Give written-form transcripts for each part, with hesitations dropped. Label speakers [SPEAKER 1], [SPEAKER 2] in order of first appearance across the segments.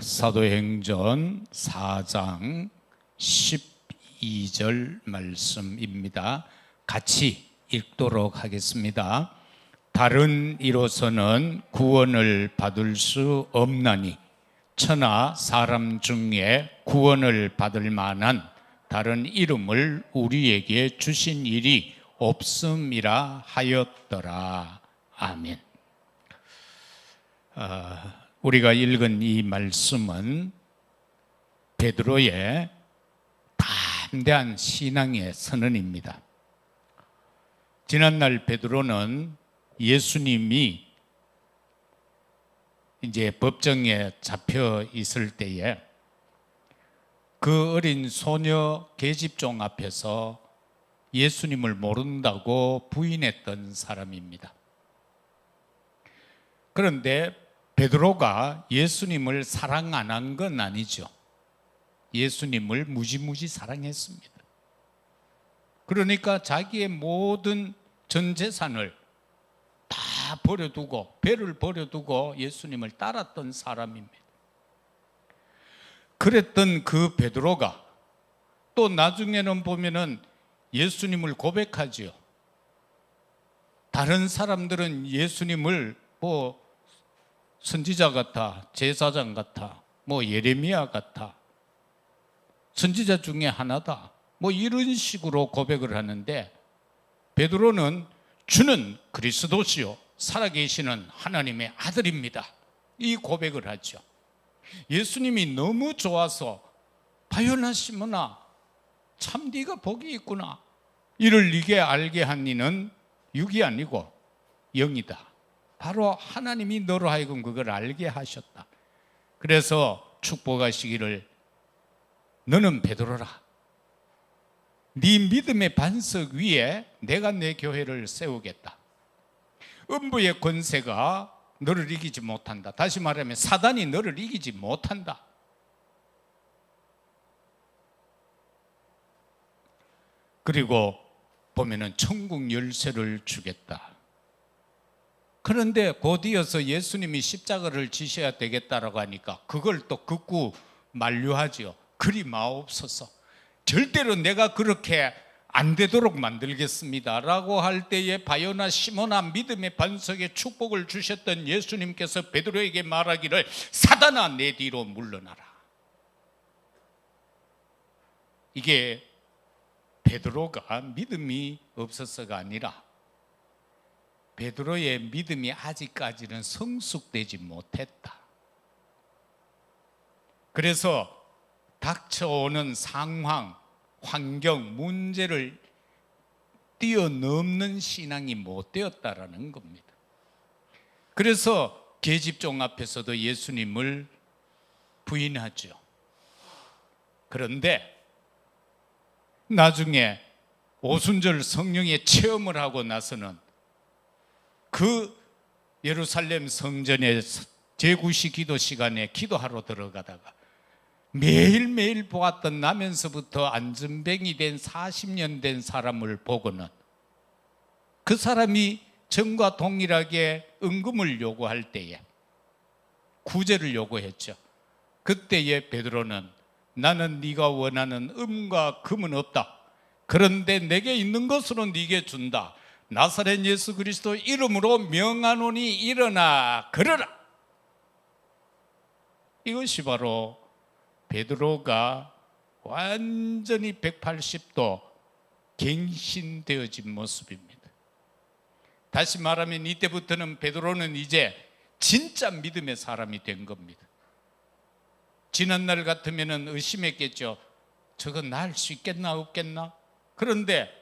[SPEAKER 1] 사도행전 4장 12절 말씀입니다. 같이 읽도록 하겠습니다. 다른 이로서는 구원을 받을 수 없나니 천하 사람 중에 구원을 받을 만한 다른 이름을 우리에게 주신 일이 없음이라 하였더라. 아멘. 우리가 읽은 이 말씀은 베드로의 담대한 신앙의 선언입니다. 지난날 베드로는 예수님이 이제 법정에 잡혀 있을 때에 그 어린 소녀 계집종 앞에서 예수님을 모른다고 부인했던 사람입니다. 그런데 베드로가 예수님을 사랑 안 한 건 아니죠. 예수님을 무지무지 사랑했습니다. 그러니까 자기의 모든 전 재산을 다 버려두고, 배를 버려두고 예수님을 따랐던 사람입니다. 그랬던 그 베드로가 또 나중에는 보면은 예수님을 고백하지요. 다른 사람들은 예수님을 선지자 같아, 제사장 같아, 예레미야 같아, 선지자 중에 하나다, 이런 식으로 고백을 하는데 베드로는 주는 그리스도시요 살아계시는 하나님의 아들입니다, 이 고백을 하죠. 예수님이 너무 좋아서 바요나 시몬아 참 네가 복이 있구나, 이를 네게 알게 한 이는 육이 아니고 영이다. 바로 하나님이 너로 하여금 그걸 알게 하셨다. 그래서 축복하시기를 너는 베드로라, 네 믿음의 반석 위에 내가 내 교회를 세우겠다. 음부의 권세가 너를 이기지 못한다. 다시 말하면 사단이 너를 이기지 못한다. 그리고 보면은 천국 열쇠를 주겠다. 그런데 곧 이어서 예수님이 십자가를 지셔야 되겠다라고 하니까 그걸 또 극구 만류하지요. 그리 마옵소서, 절대로 내가 그렇게 안 되도록 만들겠습니다 라고 할 때에 바요나 시몬아 믿음의 반석에 축복을 주셨던 예수님께서 베드로에게 말하기를 사단아 내 뒤로 물러나라. 이게 베드로가 믿음이 없어서가 아니라 베드로의 믿음이 아직까지는 성숙되지 못했다. 그래서 닥쳐오는 상황, 환경, 문제를 뛰어넘는 신앙이 못 되었다라는 겁니다. 그래서 계집종 앞에서도 예수님을 부인하죠. 그런데 나중에 오순절 성령의 체험을 하고 나서는 그 예루살렘 성전의 제9시 기도 시간에 기도하러 들어가다가 매일매일 보았던 나면서부터 안전뱅이 된 40년 된 사람을 보고는 그 사람이 전과 동일하게 은금을 요구할 때에 구제를 요구했죠. 그때에 베드로는 나는 네가 원하는 은과 금은 없다. 그런데 내게 있는 것으로 네게 준다. 나사렛 예수 그리스도 이름으로 명하노니 일어나 걸어라. 이것이 바로 베드로가 완전히 180도 갱신되어진 모습입니다. 다시 말하면 이때부터는 베드로는 이제 진짜 믿음의 사람이 된 겁니다. 지난날 같으면 의심했겠죠. 저거 나 할 수 있겠나 없겠나? 그런데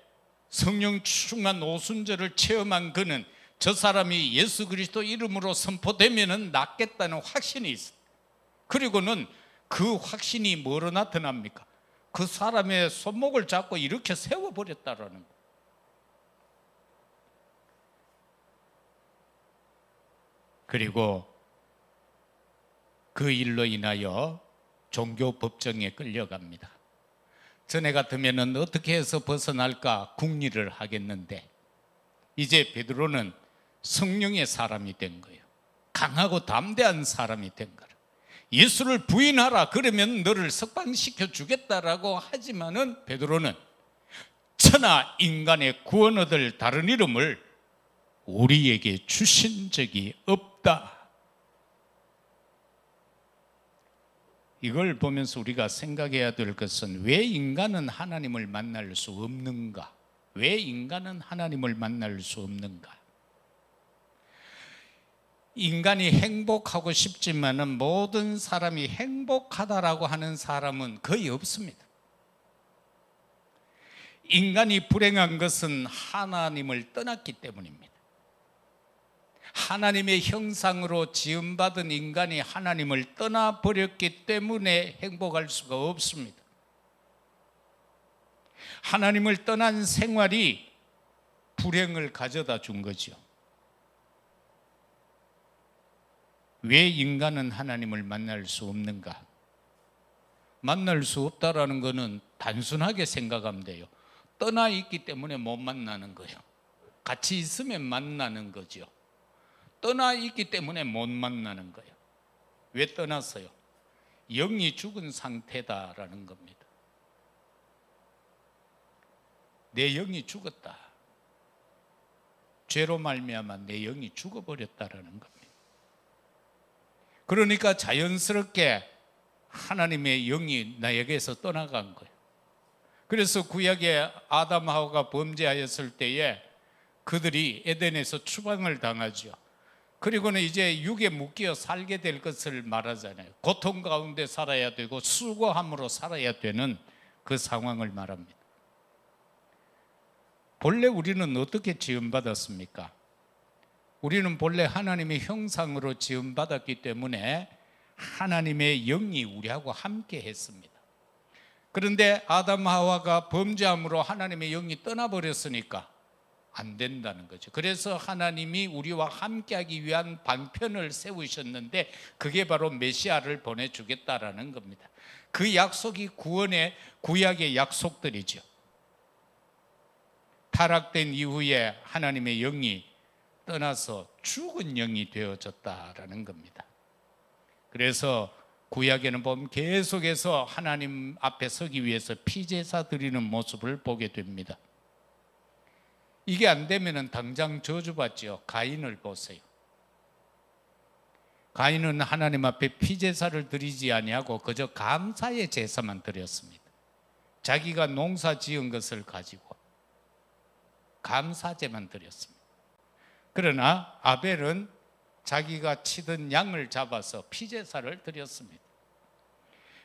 [SPEAKER 1] 성령 충만 오순절을 체험한 그는 저 사람이 예수 그리스도 이름으로 선포되면 낫겠다는 확신이 있어요. 그리고는 그 확신이 뭐로 나타납니까? 그 사람의 손목을 잡고 이렇게 세워버렸다라는 거예요. 그리고 그 일로 인하여 종교법정에 끌려갑니다. 전에 같으면 어떻게 해서 벗어날까 궁리를 하겠는데 이제 베드로는 성령의 사람이 된 거예요. 강하고 담대한 사람이 된 거예요. 예수를 부인하라, 그러면 너를 석방시켜 주겠다라고 하지만은 베드로는 천하 인간의 구원 얻을 다른 이름을 우리에게 주신 적이 없다. 이걸 보면서 우리가 생각해야 될 것은 왜 인간은 하나님을 만날 수 없는가? 왜 인간은 하나님을 만날 수 없는가? 인간이 행복하고 싶지만은 모든 사람이 행복하다라고 하는 사람은 거의 없습니다. 인간이 불행한 것은 하나님을 떠났기 때문입니다. 하나님의 형상으로 지음받은 인간이 하나님을 떠나버렸기 때문에 행복할 수가 없습니다. 하나님을 떠난 생활이 불행을 가져다 준 거죠. 왜 인간은 하나님을 만날 수 없는가? 만날 수 없다라는 것은 단순하게 생각하면 돼요. 떠나 있기 때문에 못 만나는 거예요. 같이 있으면 만나는 거죠. 떠나 있기 때문에 못 만나는 거예요. 왜 떠났어요? 영이 죽은 상태다라는 겁니다. 내 영이 죽었다. 죄로 말미암아 내 영이 죽어버렸다라는 겁니다. 그러니까 자연스럽게 하나님의 영이 나에게서 떠나간 거예요. 그래서 구약의 아담 하와가 범죄하였을 때에 그들이 에덴에서 추방을 당하죠. 그리고는 이제 육에 묶여 살게 될 것을 말하잖아요. 고통 가운데 살아야 되고 수고함으로 살아야 되는 그 상황을 말합니다. 본래 우리는 어떻게 지음받았습니까? 우리는 본래 하나님의 형상으로 지음받았기 때문에 하나님의 영이 우리하고 함께 했습니다. 그런데 아담 하와가 범죄함으로 하나님의 영이 떠나버렸으니까 안 된다는 거죠. 그래서 하나님이 우리와 함께하기 위한 방편을 세우셨는데 그게 바로 메시아를 보내주겠다라는 겁니다. 그 약속이 구약의 약속들이죠. 타락된 이후에 하나님의 영이 떠나서 죽은 영이 되어졌다라는 겁니다. 그래서 구약에는 보면 계속해서 하나님 앞에 서기 위해서 피제사 드리는 모습을 보게 됩니다. 이게 안 되면 당장 저주받죠. 가인을 보세요. 가인은 하나님 앞에 피제사를 드리지 아니하고 그저 감사의 제사만 드렸습니다. 자기가 농사 지은 것을 가지고 감사제만 드렸습니다. 그러나 아벨은 자기가 치던 양을 잡아서 피제사를 드렸습니다.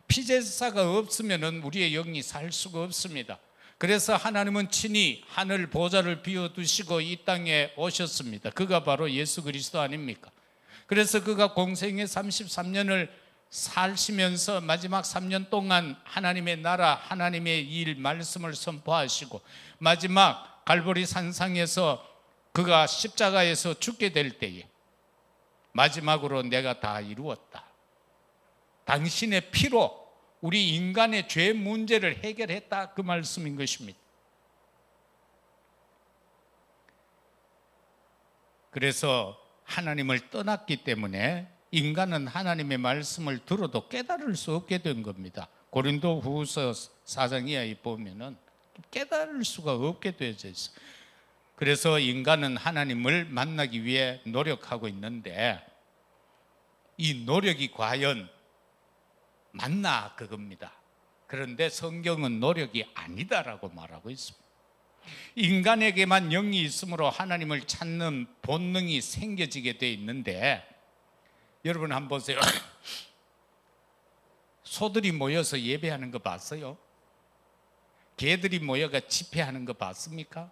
[SPEAKER 1] 피제사가 없으면 우리의 영이 살 수가 없습니다. 그래서 하나님은 친히 하늘 보좌를 비워두시고 이 땅에 오셨습니다. 그가 바로 예수 그리스도 아닙니까? 그래서 그가 공생의 33년을 사시면서 마지막 3년 동안 하나님의 나라, 하나님의 일, 말씀을 선포하시고 마지막 갈보리 산상에서 그가 십자가에서 죽게 될 때에 마지막으로 내가 다 이루었다. 당신의 피로 우리 인간의 죄 문제를 해결했다. 그 말씀인 것입니다. 그래서 하나님을 떠났기 때문에 인간은 하나님의 말씀을 들어도 깨달을 수 없게 된 겁니다. 고린도 후서 4장 이하에 보면은 깨달을 수가 없게 되어져 있어요. 그래서 인간은 하나님을 만나기 위해 노력하고 있는데 이 노력이 과연 맞나 그겁니다. 그런데 성경은 노력이 아니다라고 말하고 있습니다. 인간에게만 영이 있으므로 하나님을 찾는 본능이 생겨지게 돼 있는데 여러분 한번 보세요. 소들이 모여서 예배하는 거 봤어요? 개들이 모여가 집회하는 거 봤습니까?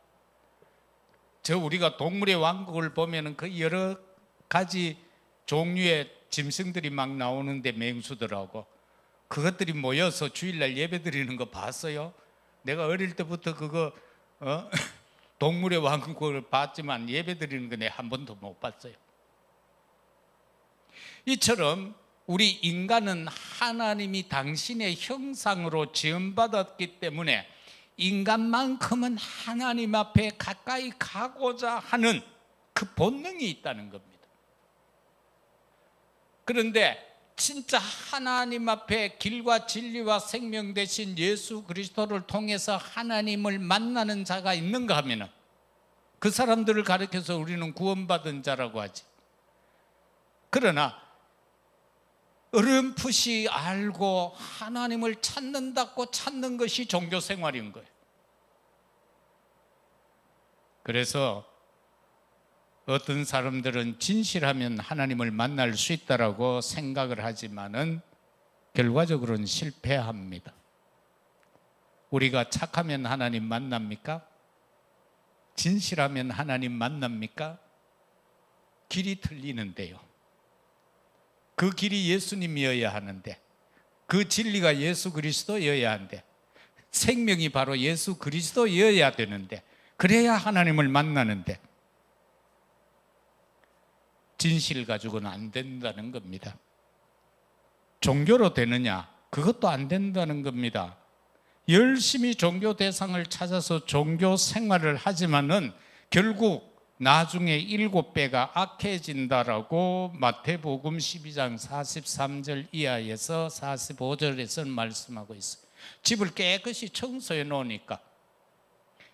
[SPEAKER 1] 우리가 동물의 왕국을 보면은 그 여러 가지 종류의 짐승들이 막 나오는데 맹수들하고 그것들이 모여서 주일날 예배 드리는 거 봤어요? 내가 어릴 때부터 그거 동물의 왕국을 봤지만 예배 드리는 거 내가 한 번도 못 봤어요. 이처럼 우리 인간은 하나님이 당신의 형상으로 지음받았기 때문에 인간만큼은 하나님 앞에 가까이 가고자 하는 그 본능이 있다는 겁니다. 그런데 진짜 하나님 앞에 길과 진리와 생명 되신 예수 그리스도를 통해서 하나님을 만나는 자가 있는가 하면은 그 사람들을 가리켜서 우리는 구원받은 자라고 하지. 그러나 어렴풋이 알고 하나님을 찾는다고 찾는 것이 종교 생활인 거예요. 그래서 어떤 사람들은 진실하면 하나님을 만날 수 있다라고 생각을 하지만은 결과적으로는 실패합니다. 우리가 착하면 하나님 만납니까? 진실하면 하나님 만납니까? 길이 틀리는데요. 그 길이 예수님이어야 하는데, 그 진리가 예수 그리스도여야 하는데, 생명이 바로 예수 그리스도여야 되는데, 그래야 하나님을 만나는데 진실 가지고는 안 된다는 겁니다. 종교로 되느냐? 그것도 안 된다는 겁니다. 열심히 종교 대상을 찾아서 종교 생활을 하지만은 결국 나중에 7배가 악해진다라고 마태복음 12장 43절 이하에서 45절에서 말씀하고 있어요. 집을 깨끗이 청소해 놓으니까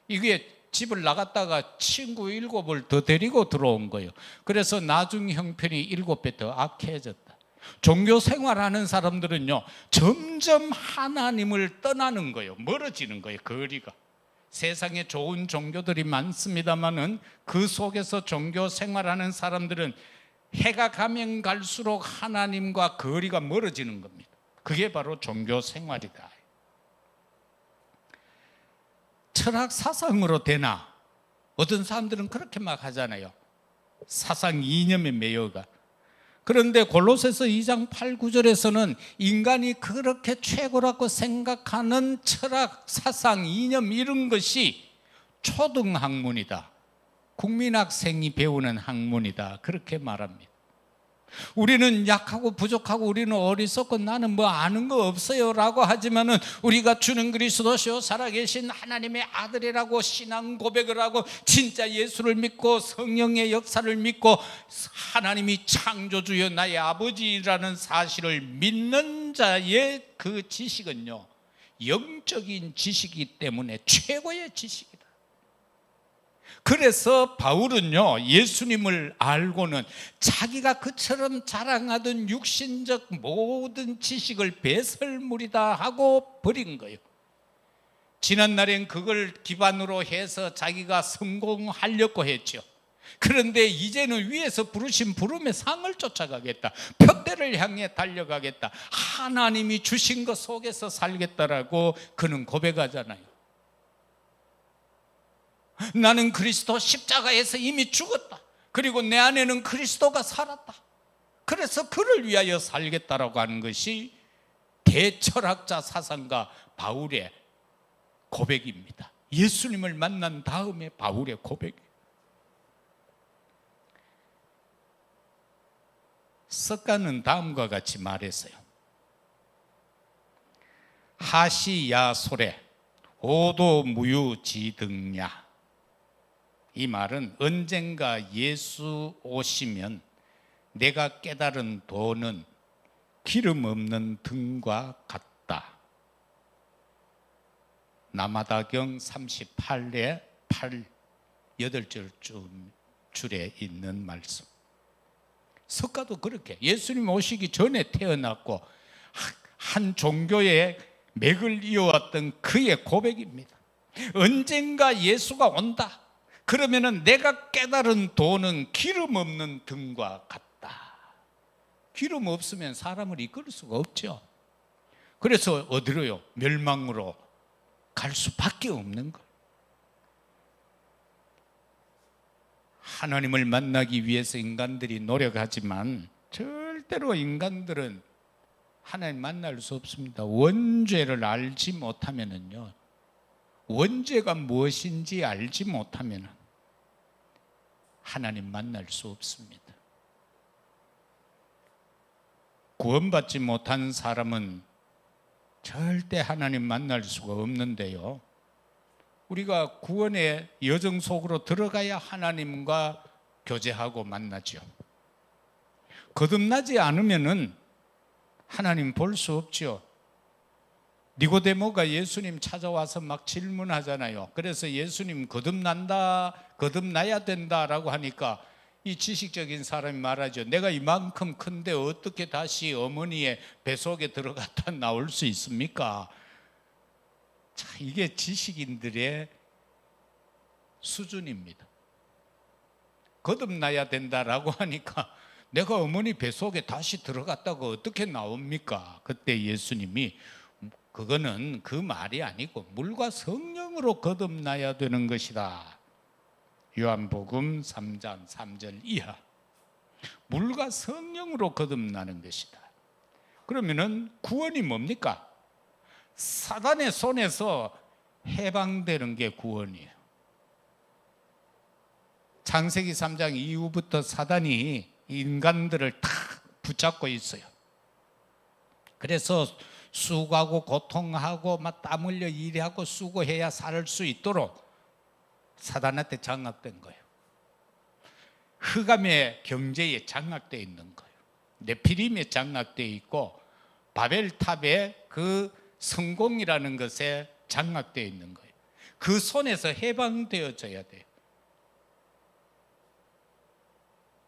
[SPEAKER 1] 이게 집을 나갔다가 친구 7을 더 데리고 들어온 거예요. 그래서 나중 형편이 7배 더 악해졌다. 종교 생활하는 사람들은요, 점점 하나님을 떠나는 거예요. 멀어지는 거예요, 거리가. 세상에 좋은 종교들이 많습니다만은 그 속에서 종교 생활하는 사람들은 해가 가면 갈수록 하나님과 거리가 멀어지는 겁니다. 그게 바로 종교 생활이다. 철학 사상으로 되나? 어떤 사람들은 그렇게 막 하잖아요. 사상 이념에 매여가. 그런데 골로새서 2장 8, 9절에서는 인간이 그렇게 최고라고 생각하는 철학, 사상, 이념 이런 것이 초등학문이다. 국민학생이 배우는 학문이다. 그렇게 말합니다. 우리는 약하고 부족하고 우리는 어리석고 나는 뭐 아는 거 없어요 라고 하지만은 우리가 주는 그리스도시요 살아계신 하나님의 아들이라고 신앙 고백을 하고 진짜 예수를 믿고 성령의 역사를 믿고 하나님이 창조주여 나의 아버지라는 사실을 믿는 자의 그 지식은요, 영적인 지식이기 때문에 최고의 지식이다. 그래서 바울은요, 예수님을 알고는 자기가 그처럼 자랑하던 육신적 모든 지식을 배설물이다 하고 버린 거예요. 지난날엔 그걸 기반으로 해서 자기가 성공하려고 했죠. 그런데 이제는 위에서 부르신 부름의 상을 쫓아가겠다, 표대를 향해 달려가겠다, 하나님이 주신 것 속에서 살겠다라고 그는 고백하잖아요. 나는 그리스도 십자가에서 이미 죽었다. 그리고 내 안에는 그리스도가 살았다. 그래서 그를 위하여 살겠다라고 하는 것이 대철학자 사상가 바울의 고백입니다. 예수님을 만난 다음에 바울의 고백. 석가는 다음과 같이 말했어요. 하시야소래 오도무유지등야. 이 말은 언젠가 예수 오시면 내가 깨달은 도는 기름 없는 등과 같다. 남아다경 38의 8, 8절에 있는 말씀. 석가도 그렇게 예수님 오시기 전에 태어났고 한 종교의 맥을 이어왔던 그의 고백입니다. 언젠가 예수가 온다. 그러면은 내가 깨달은 도는 기름 없는 등과 같다. 기름 없으면 사람을 이끌 수가 없죠. 그래서 어디로요? 멸망으로 갈 수밖에 없는 거예요. 하나님을 만나기 위해서 인간들이 노력하지만 절대로 인간들은 하나님 만날 수 없습니다. 원죄를 알지 못하면은요, 원죄가 무엇인지 알지 못하면 하나님 만날 수 없습니다. 구원받지 못한 사람은 절대 하나님 만날 수가 없는데요, 우리가 구원의 여정 속으로 들어가야 하나님과 교제하고 만나죠. 거듭나지 않으면은 하나님 볼 수 없죠. 니고데모가 예수님 찾아와서 막 질문하잖아요. 그래서 예수님 거듭나야 된다라고 하니까 이 지식적인 사람이 말하죠. 내가 이만큼 큰데 어떻게 다시 어머니의 뱃속에 들어갔다 나올 수 있습니까? 자, 이게 지식인들의 수준입니다. 거듭나야 된다라고 하니까 내가 어머니 뱃속에 다시 들어갔다고 어떻게 나옵니까? 그때 예수님이 그거는 그 말이 아니고 물과 성령으로 거듭나야 되는 것이다. 요한복음 3장 3절 이하. 물과 성령으로 거듭나는 것이다. 그러면은 구원이 뭡니까? 사단의 손에서 해방되는 게 구원이에요. 창세기 3장 이후부터 사단이 인간들을 다 붙잡고 있어요. 그래서 수고하고 고통하고 막 땀 흘려 일하고 수고해야 살 수 있도록 사단한테 장악된 거예요. 흑암의 경제에 장악되어 있는 거예요. 네피림에 장악되어 있고 바벨탑의 그 성공이라는 것에 장악되어 있는 거예요. 그 손에서 해방되어져야 돼요.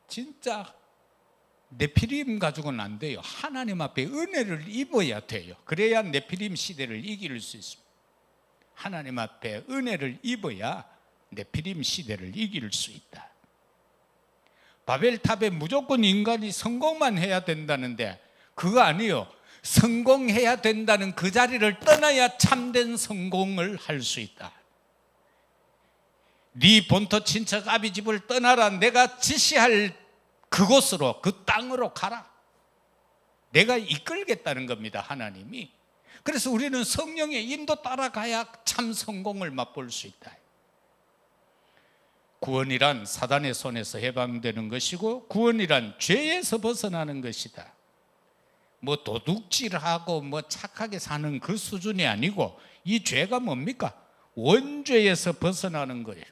[SPEAKER 1] 진짜 네피림 가지고는 안 돼요. 하나님 앞에 은혜를 입어야 돼요. 그래야 네피림 시대를 이길 수 있습니다. 하나님 앞에 은혜를 입어야 네피림 시대를 이길 수 있다. 바벨탑에 무조건 인간이 성공만 해야 된다는데 그거 아니에요. 성공해야 된다는 그 자리를 떠나야 참된 성공을 할 수 있다. 네 본토 친척 아비 집을 떠나라. 내가 지시할 그곳으로, 그 땅으로 가라. 내가 이끌겠다는 겁니다, 하나님이. 그래서 우리는 성령의 인도 따라가야 참 성공을 맛볼 수 있다. 구원이란 사단의 손에서 해방되는 것이고, 구원이란 죄에서 벗어나는 것이다. 뭐 도둑질하고 뭐 착하게 사는 그 수준이 아니고, 이 죄가 뭡니까? 원죄에서 벗어나는 거예요.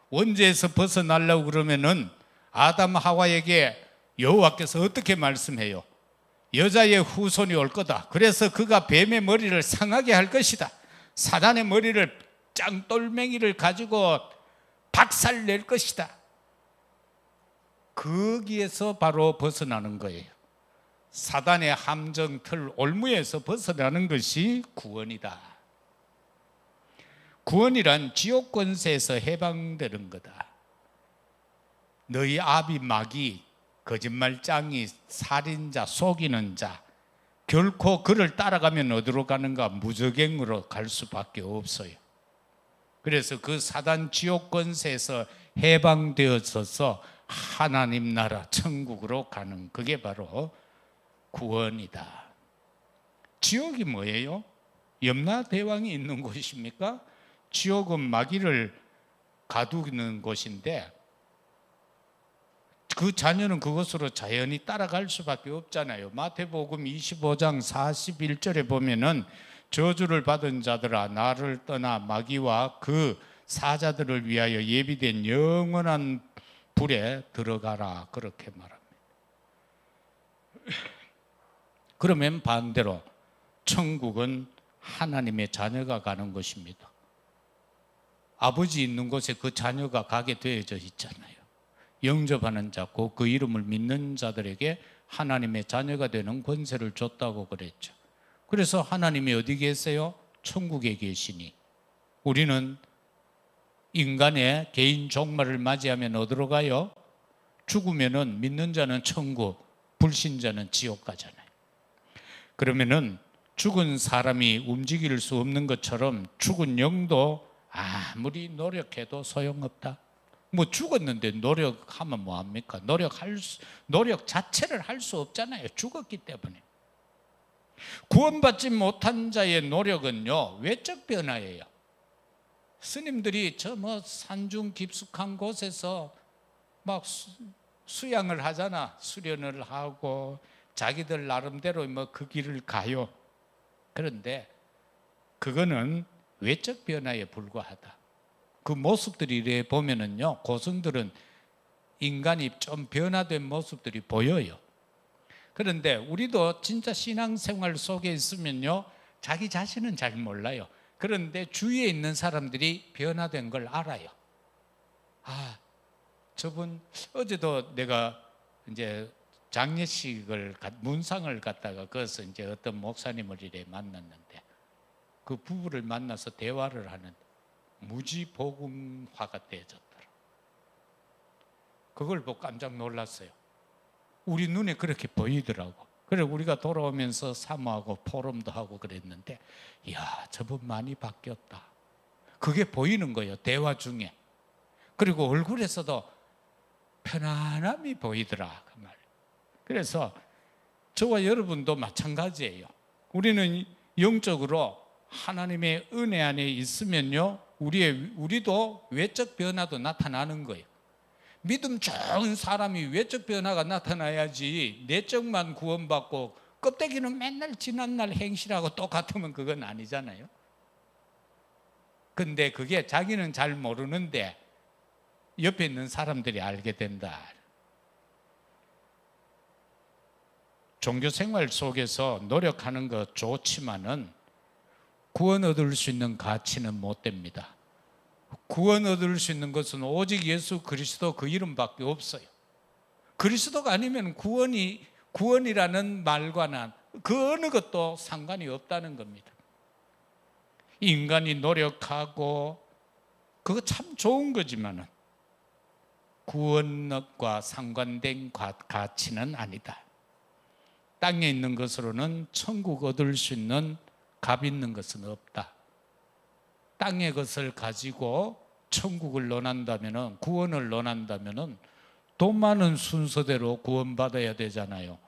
[SPEAKER 1] 원죄에서 벗어나려고 그러면은 아담 하와에게 여호와께서 어떻게 말씀해요? 여자의 후손이 올 거다. 그래서 그가 뱀의 머리를 상하게 할 것이다. 사단의 머리를 짱똘맹이를 가지고 박살 낼 것이다. 거기에서 바로 벗어나는 거예요. 사단의 함정틀 올무에서 벗어나는 것이 구원이다. 구원이란 지옥 권세에서 해방되는 거다. 너희 아비 마귀, 거짓말장이, 살인자, 속이는 자, 결코 그를 따라가면 어디로 가는가? 무저갱으로 갈 수밖에 없어요. 그래서 그 사단 지옥 권세에서 해방되어서 하나님 나라 천국으로 가는, 그게 바로 구원이다. 지옥이 뭐예요? 염라대왕이 있는 곳입니까? 지옥은 마귀를 가두는 곳인데 그 자녀는 그것으로 자연히 따라갈 수밖에 없잖아요. 마태복음 25장 41절에 보면은 저주를 받은 자들아 나를 떠나 마귀와 그 사자들을 위하여 예비된 영원한 불에 들어가라, 그렇게 말합니다. 그러면 반대로 천국은 하나님의 자녀가 가는 것입니다. 아버지 있는 곳에 그 자녀가 가게 되어져 있잖아요. 영접하는 자, 그 이름을 믿는 자들에게 하나님의 자녀가 되는 권세를 줬다고 그랬죠. 그래서 하나님이 어디 계세요? 천국에 계시니 우리는 인간의 개인 종말을 맞이하면 어디로 가요? 죽으면은 믿는 자는 천국, 불신자는 지옥 가잖아요. 그러면은 죽은 사람이 움직일 수 없는 것처럼 죽은 영도 아무리 노력해도 소용없다. 뭐 죽었는데 노력하면 뭐합니까? 노력 자체를 할 수 없잖아요. 죽었기 때문에. 구원받지 못한 자의 노력은요, 외적 변화예요. 스님들이 저 뭐 산중 깊숙한 곳에서 막 수양을 하잖아. 수련을 하고 자기들 나름대로 뭐 그 길을 가요. 그런데 그거는 외적 변화에 불과하다. 그 모습들이 이래 보면은요, 고승들은 인간이 좀 변화된 모습들이 보여요. 그런데 우리도 진짜 신앙생활 속에 있으면요, 자기 자신은 잘 몰라요. 그런데 주위에 있는 사람들이 변화된 걸 알아요. 아, 저분 어제도 내가 이제 장례식을 문상을 갖다가 거기서 이제 어떤 목사님을 이래 만났는데, 그 부부를 만나서 대화를 하는데 무지복음화가 되어졌더라. 그걸 보고 깜짝 놀랐어요. 우리 눈에 그렇게 보이더라고. 그래 우리가 돌아오면서 사모하고 포럼도 하고 그랬는데, 이야, 저분 많이 바뀌었다. 그게 보이는 거예요, 대화 중에. 그리고 얼굴에서도 편안함이 보이더라, 그 말. 그래서 저와 여러분도 마찬가지예요. 우리는 영적으로 하나님의 은혜 안에 있으면요, 우리도 외적 변화도 나타나는 거예요. 믿음 좋은 사람이 외적 변화가 나타나야지, 내적만 구원받고 껍데기는 맨날 지난날 행실하고 똑같으면 그건 아니잖아요. 근데 그게 자기는 잘 모르는데 옆에 있는 사람들이 알게 된다. 종교생활 속에서 노력하는 것 좋지만은 구원 얻을 수 있는 가치는 못 됩니다. 구원 얻을 수 있는 것은 오직 예수 그리스도 그 이름밖에 없어요. 그리스도가 아니면 구원이라는 말과는 그 어느 것도 상관이 없다는 겁니다. 인간이 노력하고 그거 참 좋은 거지만은 구원과 상관된 가치는 아니다. 땅에 있는 것으로는 천국 얻을 수 있는 값 있는 것은 없다. 땅의 것을 가지고 천국을 논한다면은, 구원을 논한다면은 돈 많은 순서대로 구원받아야 되잖아요.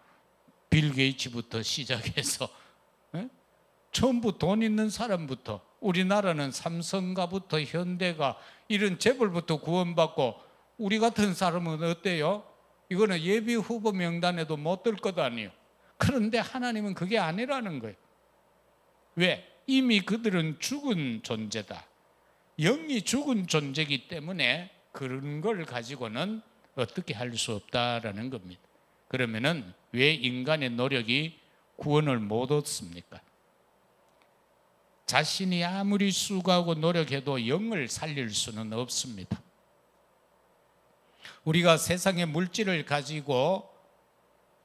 [SPEAKER 1] 빌 게이츠부터 시작해서 전부 돈 있는 사람부터, 우리나라는 삼성가부터 현대가 이런 재벌부터 구원받고, 우리 같은 사람은 어때요? 이거는 예비 후보 명단에도 못 들 것 아니에요. 그런데 하나님은 그게 아니라는 거예요. 왜? 이미 그들은 죽은 존재다. 영이 죽은 존재이기 때문에 그런 걸 가지고는 어떻게 할 수 없다라는 겁니다. 그러면은 왜 인간의 노력이 구원을 못 얻습니까? 자신이 아무리 수고하고 노력해도 영을 살릴 수는 없습니다. 우리가 세상의 물질을 가지고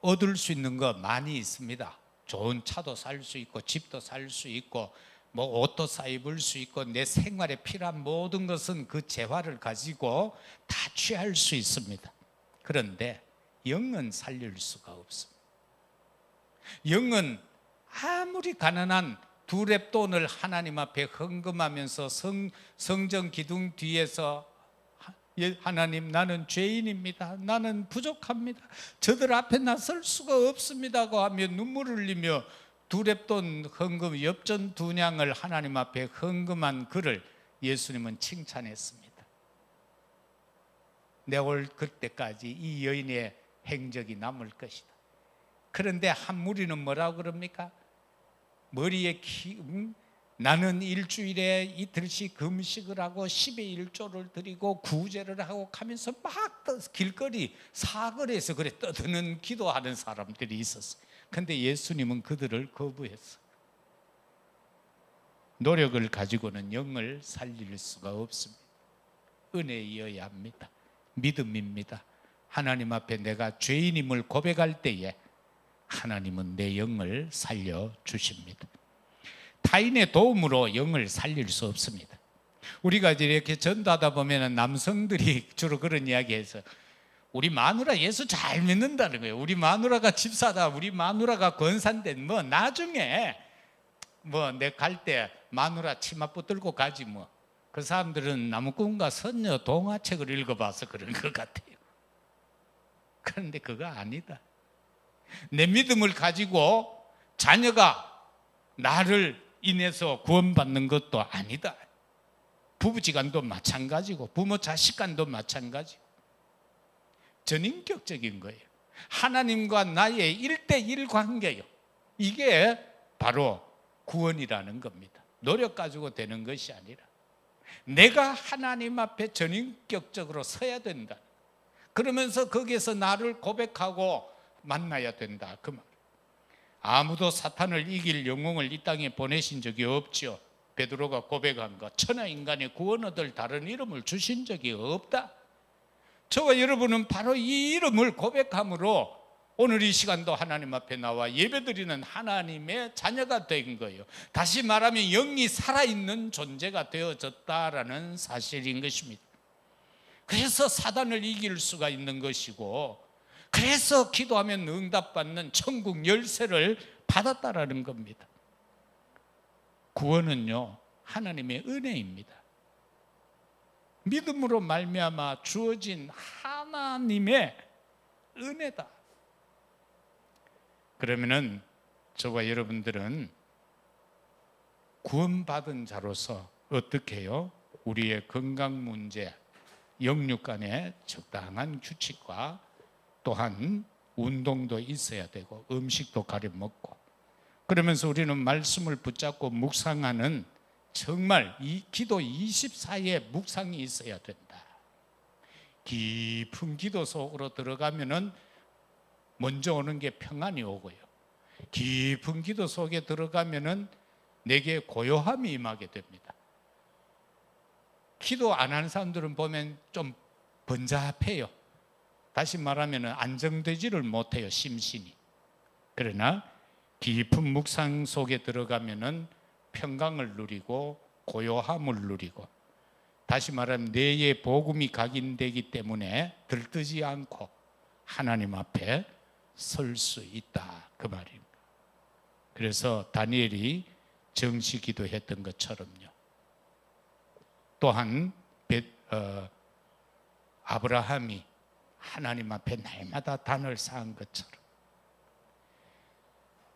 [SPEAKER 1] 얻을 수 있는 거 많이 있습니다. 좋은 차도 살 수 있고, 집도 살 수 있고, 뭐 옷도 사 입을 수 있고, 내 생활에 필요한 모든 것은 그 재화를 가지고 다 취할 수 있습니다. 그런데 영은 살릴 수가 없습니다. 영은 아무리 가난한 두 렙돈을 하나님 앞에 헌금하면서 성전 기둥 뒤에서 하나님, 나는 죄인입니다. 나는 부족합니다. 저들 앞에 나설 수가 없습니다고 하며 눈물을 흘리며 두 렙돈 헌금, 엽전 두 냥을 하나님 앞에 헌금한 그를 예수님은 칭찬했습니다. 내 올 그때까지 이 여인의 행적이 남을 것이다. 그런데 한 무리는 뭐라고 그럽니까? 머리에 나는 일주일에 이틀씩 금식을 하고 10의 1조를 드리고 구제를 하고 하면서 막 길거리 사거리에서 그래 떠드는 기도하는 사람들이 있었어요. 그런데 예수님은 그들을 거부했어요. 노력을 가지고는 영을 살릴 수가 없습니다. 은혜이어야 합니다. 믿음입니다. 하나님 앞에 내가 죄인임을 고백할 때에 하나님은 내 영을 살려주십니다. 타인의 도움으로 영을 살릴 수 없습니다. 우리가 이렇게 전도하다 보면 남성들이 주로 그런 이야기해서 우리 마누라 예수 잘 믿는다는 거예요. 우리 마누라가 집사다, 우리 마누라가 권사인데 뭐 나중에 뭐 내 갈 때 마누라 치마 붙들고 가지 뭐. 그 사람들은 나무꾼과 선녀 동화책을 읽어봐서 그런 것 같아요. 그런데 그거 아니다. 내 믿음을 가지고 자녀가 나를 인해서 구원받는 것도 아니다. 부부지간도 마찬가지고 부모 자식간도 마찬가지고 전인격적인 거예요. 하나님과 나의 1대1 관계예요. 이게 바로 구원이라는 겁니다. 노력 가지고 되는 것이 아니라 내가 하나님 앞에 전인격적으로 서야 된다. 그러면서 거기에서 나를 고백하고 만나야 된다 그 말. 아무도 사탄을 이길 영웅을 이 땅에 보내신 적이 없죠. 베드로가 고백한 것, 천하인간의 구원 얻을 다른 이름을 주신 적이 없다. 저와 여러분은 바로 이 이름을 고백함으로 오늘 이 시간도 하나님 앞에 나와 예배드리는 하나님의 자녀가 된 거예요. 다시 말하면 영이 살아있는 존재가 되어졌다라는 사실인 것입니다. 그래서 사단을 이길 수가 있는 것이고, 그래서 기도하면 응답받는 천국 열쇠를 받았다라는 겁니다. 구원은요, 하나님의 은혜입니다. 믿음으로 말미암아 주어진 하나님의 은혜다. 그러면은 저와 여러분들은 구원받은 자로서 어떻게 해요? 우리의 건강 문제, 영육 간의 적당한 규칙과 또한 운동도 있어야 되고 음식도 가려 먹고, 그러면서 우리는 말씀을 붙잡고 묵상하는 정말 이 기도 24의 묵상이 있어야 된다. 깊은 기도 속으로 들어가면은 먼저 오는 게 평안이 오고요. 깊은 기도 속에 들어가면은 내게 고요함이 임하게 됩니다. 기도 안 하는 사람들은 보면 좀 번잡해요. 다시 말하면 안정되지를 못해요, 심신이. 그러나 깊은 묵상 속에 들어가면은 평강을 누리고 고요함을 누리고, 다시 말하면 뇌에 복음이 각인되기 때문에 들뜨지 않고 하나님 앞에 설 수 있다 그 말입니다. 그래서 다니엘이 정시 기도했던 것처럼요, 또한 아브라함이 하나님 앞에 날마다 단을 쌓은 것처럼,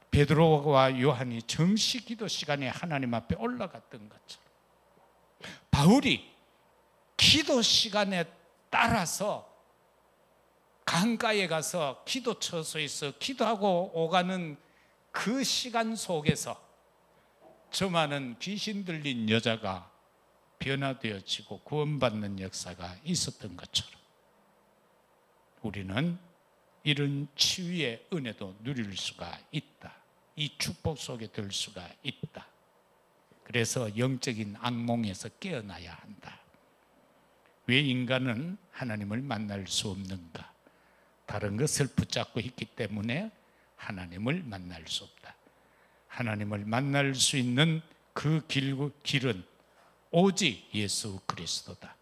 [SPEAKER 1] 베드로와 요한이 정시 기도 시간에 하나님 앞에 올라갔던 것처럼, 바울이 기도 시간에 따라서 강가에 가서 기도 처소에서 기도하고 오가는 그 시간 속에서 저 많은 귀신 들린 여자가 변화되어지고 구원받는 역사가 있었던 것처럼, 우리는 이런 치유의 은혜도 누릴 수가 있다. 이 축복 속에 들 수가 있다. 그래서 영적인 악몽에서 깨어나야 한다. 왜 인간은 하나님을 만날 수 없는가? 다른 것을 붙잡고 있기 때문에 하나님을 만날 수 없다. 하나님을 만날 수 있는 그 길은 오직 예수 그리스도다.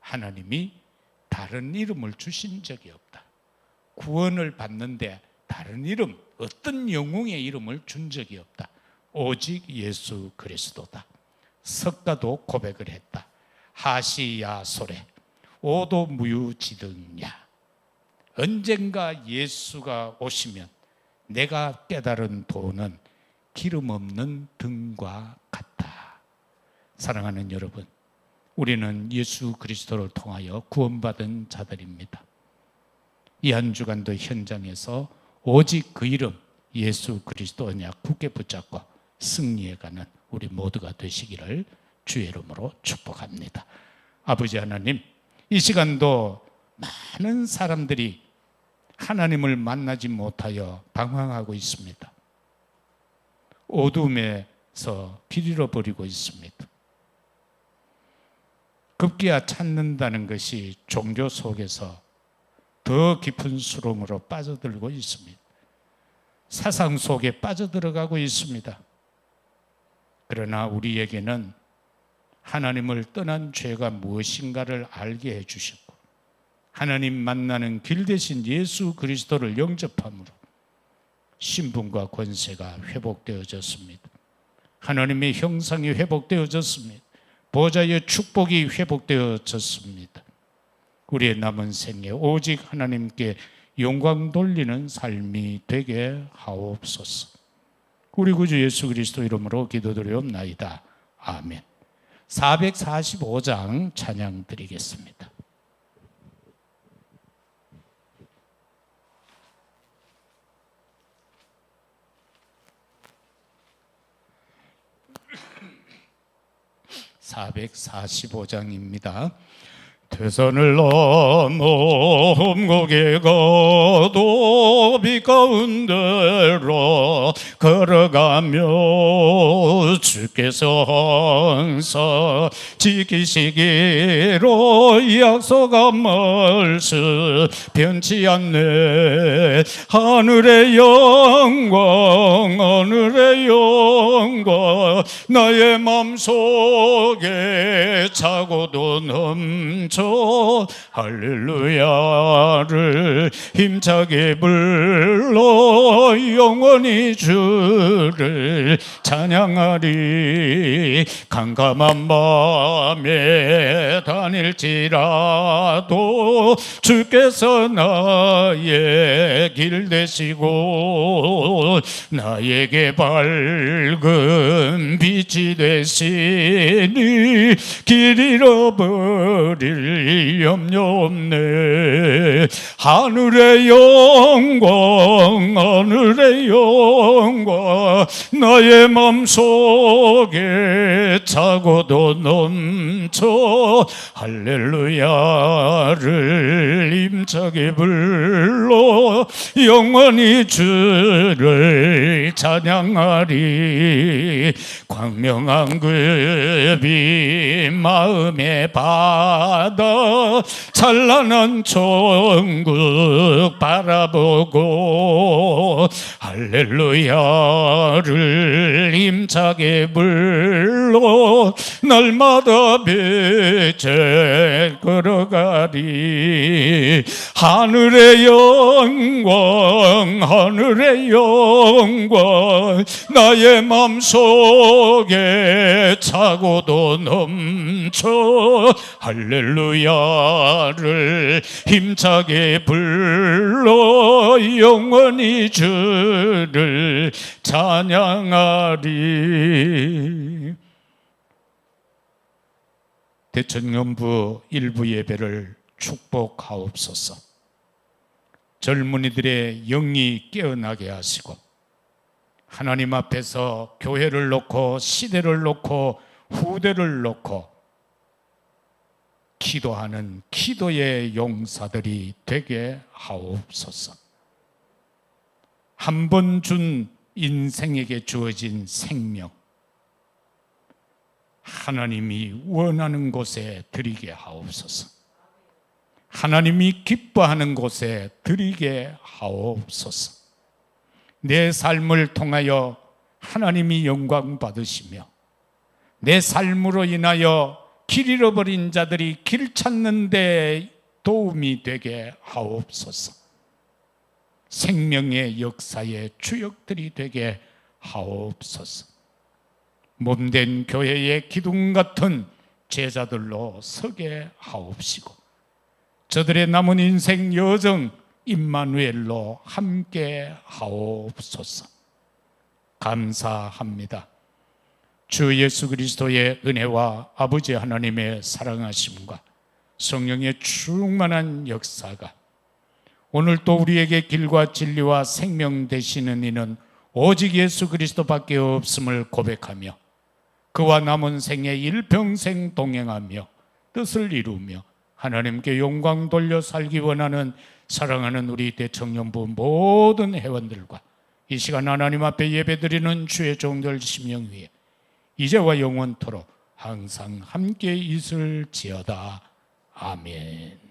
[SPEAKER 1] 하나님이 다른 이름을 주신 적이 없다. 구원을 받는데 다른 이름, 어떤 영웅의 이름을 준 적이 없다. 오직 예수 그리스도다. 석가도 고백을 했다. 하시야소래 오도무유지등야. 언젠가 예수가 오시면 내가 깨달은 도는 기름 없는 등과 같다. 사랑하는 여러분, 우리는 예수 그리스도를 통하여 구원받은 자들입니다. 이 한 주간도 현장에서 오직 그 이름 예수 그리스도 언약 굳게 붙잡고 승리해가는 우리 모두가 되시기를 주의 이름으로 축복합니다. 아버지 하나님, 이 시간도 많은 사람들이 하나님을 만나지 못하여 방황하고 있습니다. 어둠에서 길 잃어버리고 있습니다. 급기야 찾는다는 것이 종교 속에서 더 깊은 수렁으로 빠져들고 있습니다. 사상 속에 빠져들어가고 있습니다. 그러나 우리에게는 하나님을 떠난 죄가 무엇인가를 알게 해주셨고, 하나님 만나는 길 대신 예수 그리스도를 영접함으로 신분과 권세가 회복되어졌습니다. 하나님의 형상이 회복되어졌습니다. 보좌의 축복이 회복되어졌습니다. 우리의 남은 생에 오직 하나님께 영광 돌리는 삶이 되게 하옵소서. 우리 구주 예수 그리스도 이름으로 기도드리옵나이다. 아멘. 445장 찬양 드리겠습니다. (445장입니다) 대산을 넘어 험곡에 가도 빛 가운데로 걸어가며 주께서 항상 지키시기로 약속한 말씀 변치 않네. 하늘의 영광 하늘의 영광 나의 맘속에 차고도 넘쳐 할렐루야를 힘차게 불러 영원히 주를 찬양하리. 캄캄한 밤에 다닐지라도 주께서 나의 길 되시고 나에게 밝은 빛이 되시니 길 잃어버릴 염려 없네. 하늘의 영광 하늘의 영광 나의 맘속에 차고도 넘쳐 할렐루야를 힘차게 불러 영원히 주를 찬양하리. 광명한 그 빛 마음에 바다 찬란한 천국 바라보고 할렐루야를 힘차게 불러 날마다 빛에 걸어가리. 하늘의 영광 하늘의 영광 나의 맘속에 차고도 넘쳐 할렐루야를 힘차게 불러 영원히 주를 찬양하리. 대청년부 일부 예배를 축복하옵소서. 젊은이들의 영이 깨어나게 하시고 하나님 앞에서 교회를 놓고 시대를 놓고 후대를 놓고 기도하는 기도의 용사들이 되게 하옵소서. 한 번 준 인생에게 주어진 생명 하나님이 원하는 곳에 드리게 하옵소서. 하나님이 기뻐하는 곳에 드리게 하옵소서. 내 삶을 통하여 하나님이 영광 받으시며 내 삶으로 인하여 길 잃어버린 자들이 길 찾는 데 도움이 되게 하옵소서. 생명의 역사의 주역들이 되게 하옵소서. 몸된 교회의 기둥 같은 제자들로 서게 하옵시고 저들의 남은 인생 여정 임마누엘로 함께 하옵소서. 감사합니다. 주 예수 그리스도의 은혜와 아버지 하나님의 사랑하심과 성령의 충만한 역사가 오늘 또 우리에게 길과 진리와 생명 되시는 이는 오직 예수 그리스도밖에 없음을 고백하며 그와 남은 생에 일평생 동행하며 뜻을 이루며 하나님께 영광 돌려 살기 원하는 사랑하는 우리 대청년부 모든 회원들과 이 시간 하나님 앞에 예배드리는 주의 종들 심령 위에 이제와 영원토록 항상 함께 있을지어다. 아멘.